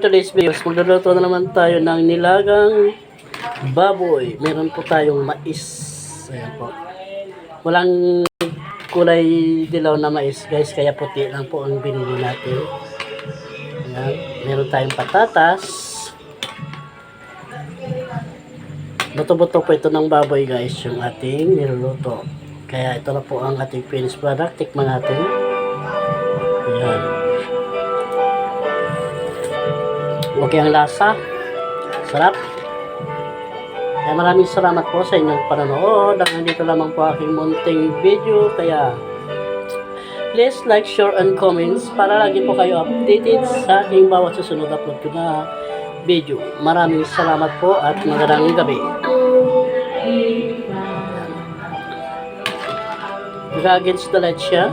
Today's video, magluluto na naman tayo ng nilagang baboy. Meron po tayong mais. Ayan po. Walang kulay dilaw na mais, guys. Kaya puti lang po ang binili natin. Ayan. Meron tayong patatas. Buto-buto po ito ng baboy, guys, yung ating niluluto. Kaya ito na po ang ating finished product. Tikman natin. Ayan. Okay ang lasa. Sarap. Kaya maraming salamat po sa inyong panonood. Nandito lamang po aking munting video. Kaya please like, share, and comments para lagi po kayo updated sa aking bawat susunod upload ko na video. Maraming salamat po at magandang gabi. Against the light siya.